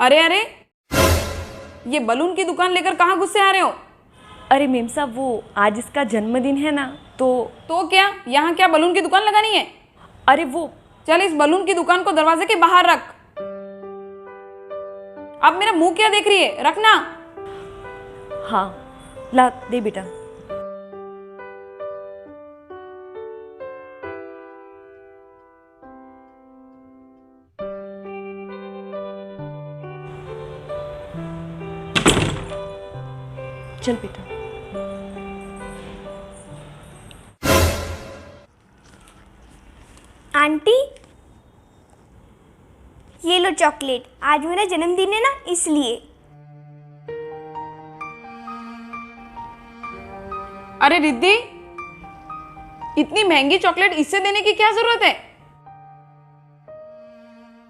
अरे अरे, ये बलून की दुकान लेकर कहाँ गुस्से आ रहे हो? अरे मेम साहब, वो आज इसका जन्मदिन है ना, तो क्या यहाँ क्या बलून की दुकान लगानी है? अरे वो चल इस बलून की दुकान को दरवाजे के बाहर रख। अब मेरा मुंह क्या देख रही है, रखना। हाँ, ला दे बेटा। चल बेटा। आंटी, ये लो चॉकलेट। आज मेरा जन्मदिन है ना, इसलिए। अरे रिद्धि, इतनी महंगी चॉकलेट इससे देने की क्या जरूरत है?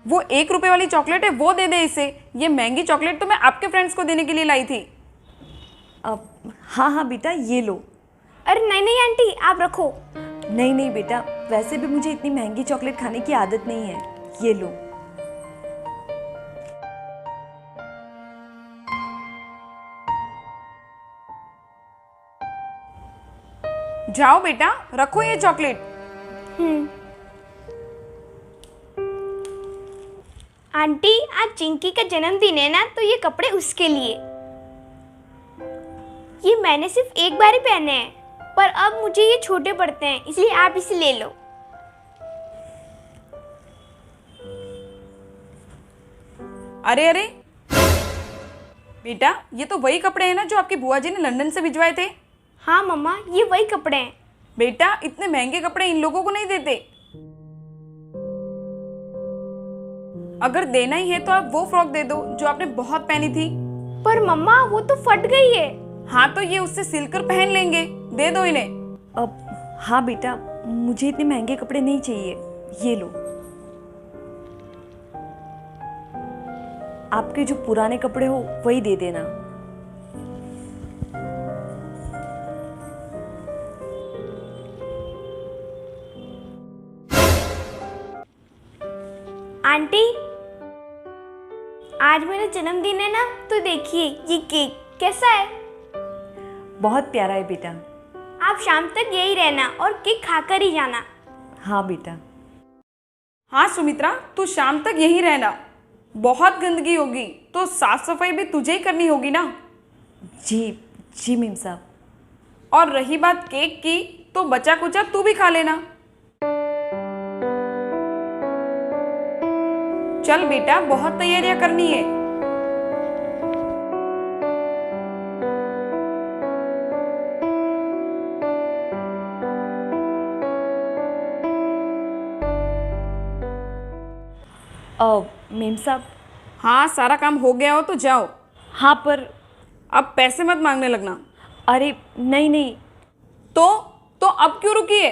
वो 1 रुपए वाली चॉकलेट है, वो दे दे इसे। ये महंगी चॉकलेट तो मैं आपके फ्रेंड्स को देने के लिए लाई थी। अब हाँ हाँ बेटा, ये लो। अरे नहीं नहीं आंटी, आप रखो। नहीं नहीं बेटा, वैसे भी मुझे इतनी महंगी चॉकलेट खाने की आदत नहीं है। ये लो। जाओ बेटा, रखो ये चॉकलेट। आंटी, आज चिंकी का जन्मदिन है ना, तो ये कपड़े उसके लिए। ये मैंने सिर्फ एक बार ही पहने हैं, पर अब मुझे ये छोटे पड़ते हैं, इसलिए आप इसे ले लो। अरे अरे बेटा, ये तो वही कपड़े हैं ना जो आपकी बुआ जी ने लंदन से भिजवाए थे। हाँ मम्मा, ये वही कपड़े हैं। बेटा, इतने महंगे कपड़े इन लोगों को नहीं देते। अगर देना ही है तो आप वो फ्रॉक दे दो जो आपने बहुत पहनी थी। पर मम्मा, वो तो फट गई है। हाँ, तो ये उससे सिलकर पहन लेंगे, दे दो इन्हें। अब हाँ बेटा, मुझे इतने महंगे कपड़े नहीं चाहिए। ये लो। आपके जो पुराने कपड़े हो वही दे देना। आंटी, आज मेरा जन्मदिन है ना, तो देखिए ये केक कैसा है। बहुत प्यारा है बेटा। आप शाम तक यही रहना और केक खाकर ही जाना। हाँ बेटा। हाँ सुमित्रा, तू शाम तक यहीं रहना। बहुत गंदगी होगी तो साफ सफाई भी तुझे ही करनी होगी ना। जी जी मेम साहब। और रही बात केक की, तो बचा कुचा तू भी खा लेना। चल बेटा, बहुत तैयारियां करनी है। मेम साहब। हाँ, सारा काम हो गया हो तो जाओ। हाँ पर अब पैसे मत मांगने लगना। अरे नहीं नहीं। तो अब क्यों रुकी है?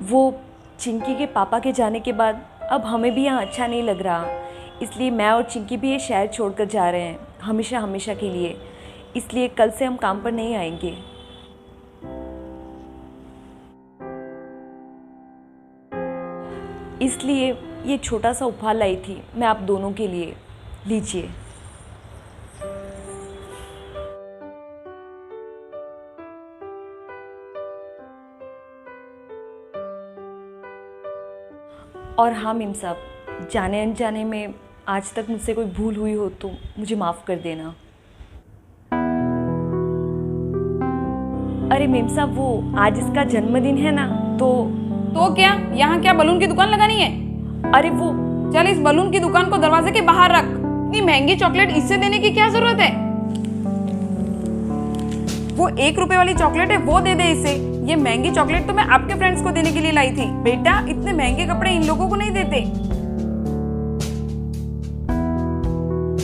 वो चिंकी के पापा के जाने के बाद अब हमें भी यहाँ अच्छा नहीं लग रहा, इसलिए मैं और चिंकी भी ये शहर छोड़कर जा रहे हैं, हमेशा हमेशा के लिए। इसलिए कल से हम काम पर नहीं आएंगे। इसलिए ये छोटा सा उपहार लाई थी मैं आप दोनों के लिए। लीजिए। और हाँ मेम साहब, जाने अनजाने में आज तक मुझसे कोई भूल हुई हो तो मुझे माफ़ कर देना। अरे मेम साहब, वो आज इसका जन्मदिन है ना, तो क्या यहाँ क्या बलून की दुकान लगानी है? अरे वो चल इस बलून की दुकान को दरवाजे के बाहर रख। इतनी महंगी चॉकलेट इससे देने की क्या जरूरत है? वो 1 रुपए वाली चॉकलेट है, वो दे दे इसे। ये महंगी चॉकलेट तो मैं आपके फ्रेंड्स को देने के लिए लाई थी। बेटा, इतने महंगे कपड़े इन लोगों को नहीं देते।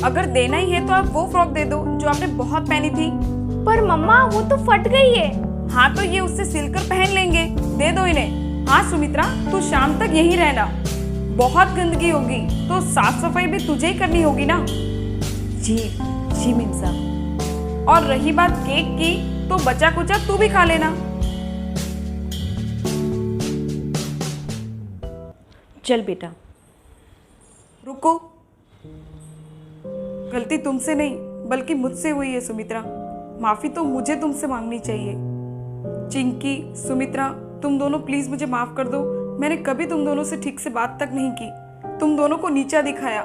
अगर देना ही है तो आप वो फ्रॉक दे दो जो आपने बहुत पहनी थी। पर मम्मा, वो तो फट गई है। हाँ, तो ये उससे सिलकर पहन लेंगे, दे दो इन्हें। हाँ सुमित्रा, तू शाम तक यहीं रहना। बहुत गंदगी होगी तो साफ सफाई भी तुझे ही करनी होगी ना। जी जी मेम साहब। और रही बात केक की, तो बचा कुचा तू भी खा लेना। चल बेटा। रुको, गलती तुमसे नहीं बल्कि मुझसे हुई है सुमित्रा। माफ़ी तो मुझे तुमसे मांगनी चाहिए। चिंकी, सुमित्रा, तुम दोनों प्लीज़ मुझे माफ़ कर दो। मैंने कभी तुम दोनों से ठीक से बात तक नहीं की, तुम दोनों को नीचा दिखाया,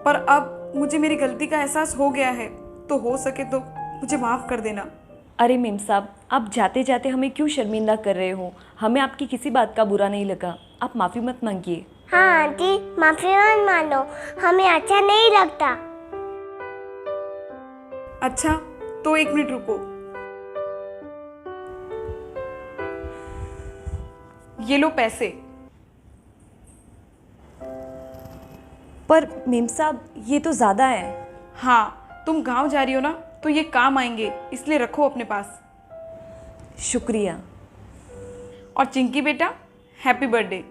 पर अब मुझे मेरी गलती का एहसास हो गया है, तो हो सके तो मुझे माफ़ कर देना। अरे मेम साहब, आप जाते जाते हमें क्यों शर्मिंदा कर रहे हो? हमें आपकी किसी बात का बुरा नहीं लगा, आप माफ़ी मत मांगिए। हाँ आंटी, माफी मत मानो, हमें अच्छा नहीं लगता। अच्छा, तो 1 मिनट रुको। ये लो पैसे। पर मेम साहब, ये तो ज़्यादा है। हाँ, तुम गांव जा रही हो ना, तो ये काम आएंगे, इसलिए रखो अपने पास। शुक्रिया। और चिंकी बेटा, हैप्पी बर्थडे।